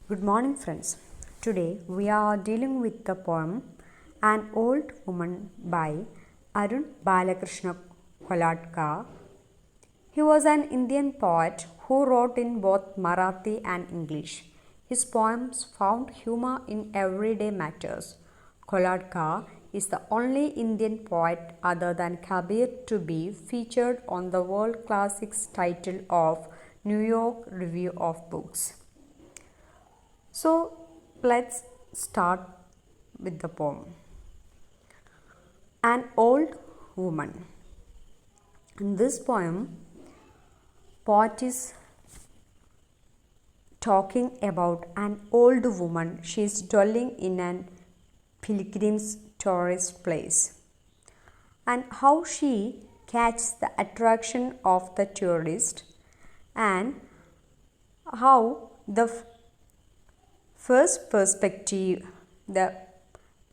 Good morning, friends. Today we are dealing with the poem An Old Woman by Arun Kolatkar. He was an Indian poet who wrote in both Marathi and English. His poems found humor in everyday matters. Kolatkar is the only Indian poet other than Kabir to be featured on the World Classics title of New York Review of Books. So let's start with the poem. An Old Woman. In this poem, poet is talking about an old woman. She is dwelling in an pilgrim's tourist place, and how she catches the attraction of the tourist, and how the the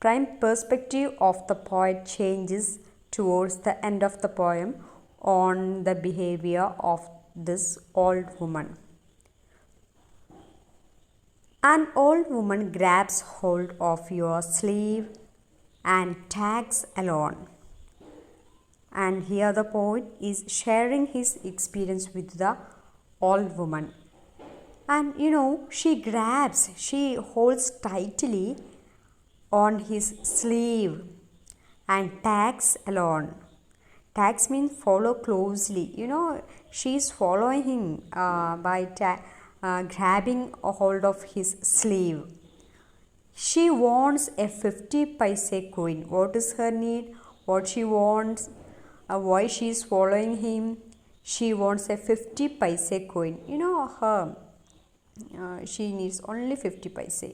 prime perspective of the poet changes towards the end of the poem on the behavior of this old woman. An old woman grabs hold of your sleeve and tags along. And here the poet is sharing his experience with the old woman. And she holds tightly on his sleeve and tags along. Tags means follow closely. She's following him by grabbing a hold of his sleeve. She wants a 50 paise coin. What is her need? What she wants? Why she is following him? She wants a 50 paise coin. She needs only 50 paise.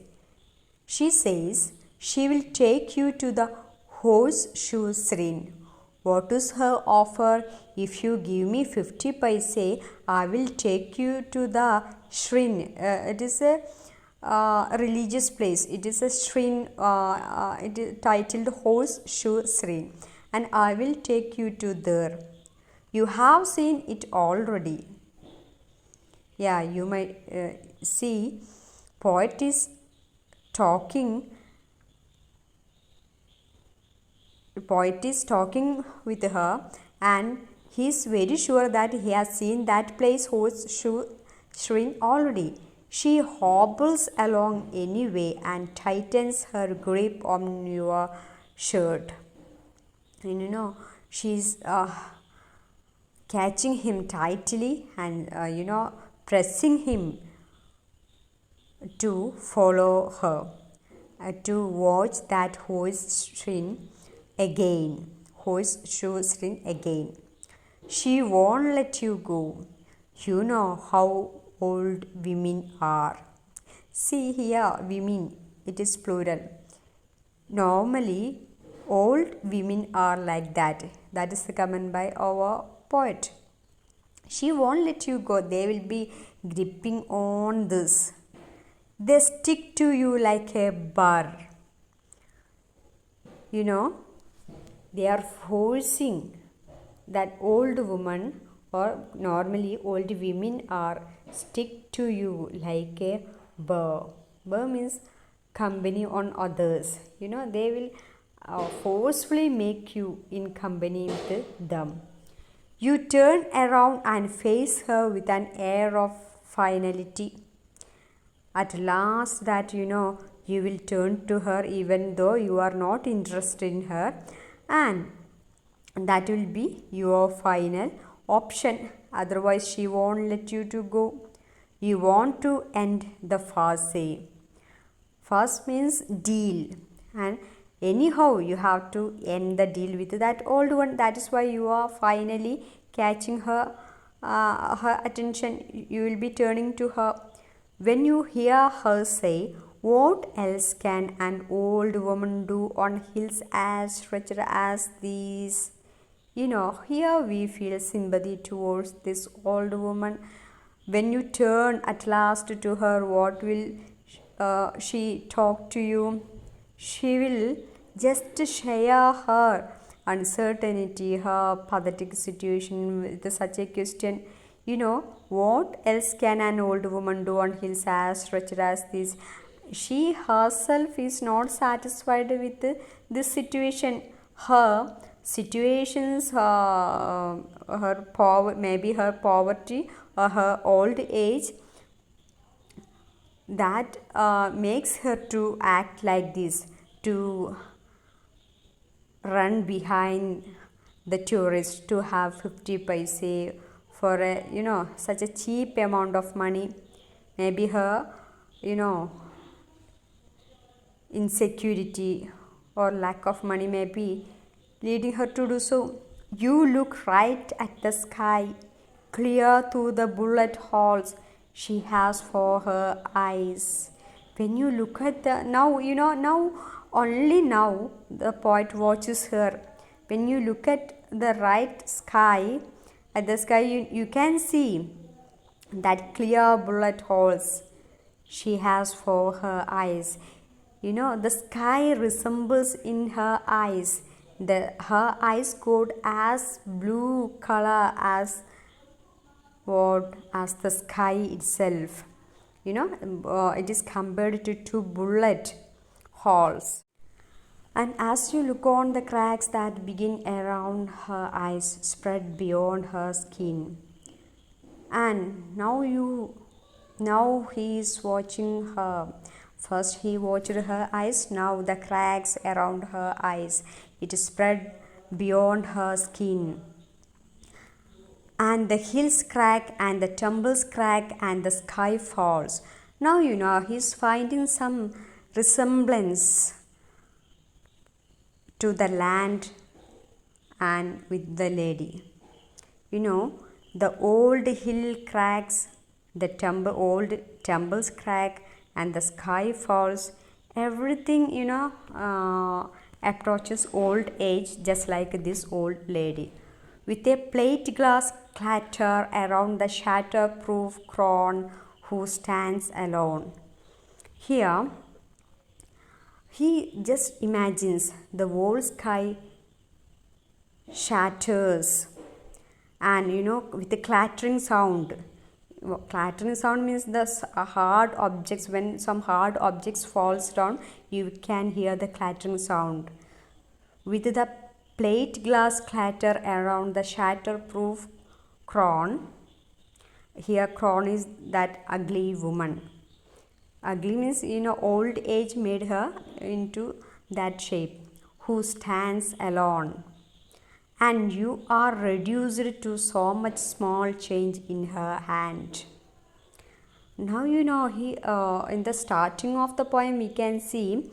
She says she will take you to the horseshoe shrine. What is her offer? If you give me 50 paise, I will take you to the shrine. It is a religious place. It is a shrine. It is titled horseshoe shrine, and I will take you to there. You have seen it already. Yeah, you might see poet is talking with her, and he is very sure that he has seen that place horseshoe shrine already. She hobbles along anyway and tightens her grip on your shirt. And she's catching him tightly and pressing him to follow her, to watch that horseshoe shrine again. She won't let you go. You know how old women are. See here, women, it is plural. Normally, old women are like that. That is the comment by our poet. She won't let you go. They will be gripping on this. They stick to you like a burr. They are forcing that old woman, or normally old women are stick to you like a burr. Burr means company on others. They will forcefully make you in company with them. You turn around and face her with an air of finality. At last that you will turn to her even though you are not interested in her, and that will be your final option. Otherwise she won't let you to go. You want to end the farce. Farce means deal, and anyhow you have to end the deal with that old one. That is why you are finally catching her attention. You will be turning to her. When you hear her say, "What else can an old woman do on hills as stretched as these?" Here we feel sympathy towards this old woman. When you turn at last to her, what will she talk to you? She will just share her uncertainty, her pathetic situation with such a question. What else can an old woman do on hills as wretched as this? She herself is not satisfied with this situation. Her situations, maybe her poverty or her old age, that makes her to act like this, to run behind the tourists, to have 50 paise for a such a cheap amount of money. Maybe her insecurity or lack of money may be leading her to do so. You look right at the sky, clear through the bullet holes she has for her eyes. When you look at the now only now the poet watches her. When you look at the right sky, at the sky, you can see that clear bullet holes she has for her eyes. The sky resembles in her eyes. Her eyes got as blue color as as the sky itself. It is compared to two bullet holes. And as you look on, the cracks that begin around her eyes spread beyond her skin. And now he is watching her. First he watched her eyes, now the cracks around her eyes. It spread beyond her skin. And the hills crack and the tumbles crack and the sky falls. Now he's finding some resemblance to the land and with the lady. The old hill cracks, the old tumbles crack and the sky falls. Everything approaches old age just like this old lady. With a plate glass clatter around the shatterproof crone who stands alone. Here he just imagines the whole sky shatters, and with a clattering sound. Clattering sound means the hard objects. When some hard objects falls down, you can hear the clattering sound. With the plate glass clatter around the shatterproof crone. Here crone is that ugly woman. Ugly means old age made her into that shape. Who stands alone. And you are reduced to so much small change in her hand. Now he in the starting of the poem we can see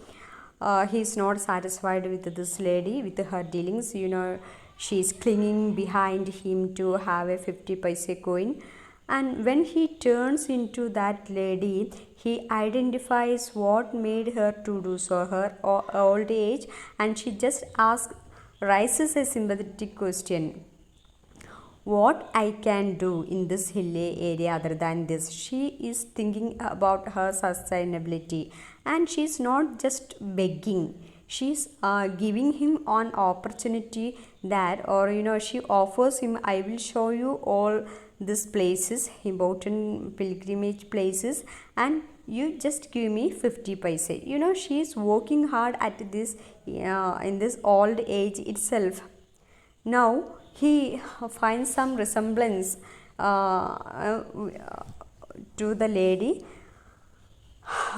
he is not satisfied with this lady, with her dealings. She is clinging behind him to have a 50 paise coin. And when he turns into that lady, he identifies what made her to do so, her old age, and she just raises a sympathetic question. What I can do in this hilly area other than this? She is thinking about her sustainability, and she is not just begging. She is giving him an opportunity that, or she offers him, I will show you all these places, important pilgrimage places, and you just give me 50 paise. She is working hard at this in this old age itself. Now he finds some resemblance to the lady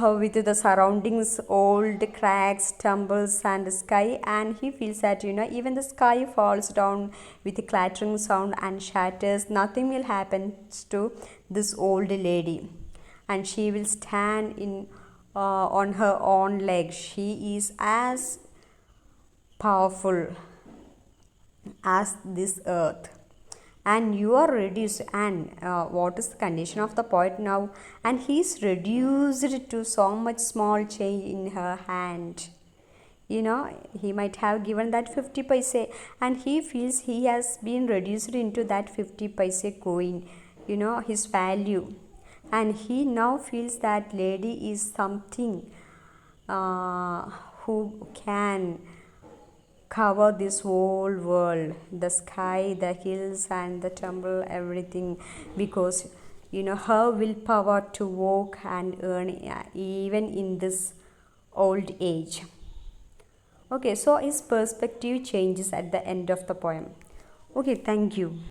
with the surroundings, old cracks, tumbles and sky, and he feels that even the sky falls down with a clattering sound and shatters. Nothing will happen to this old lady, and she will stand in on her own legs. She is as powerful as this earth, and you are reduced. And what is the condition of the poet now? And he is reduced to so much small change in her hand. He might have given that 50 paise, and he feels he has been reduced into that 50 paise coin, his value. And he now feels that lady is something who can cover this whole world, the sky, the hills, and the temple, everything, because her willpower to walk and earn even in this old age. Okay, so his perspective changes at the end of the poem. Okay, thank you.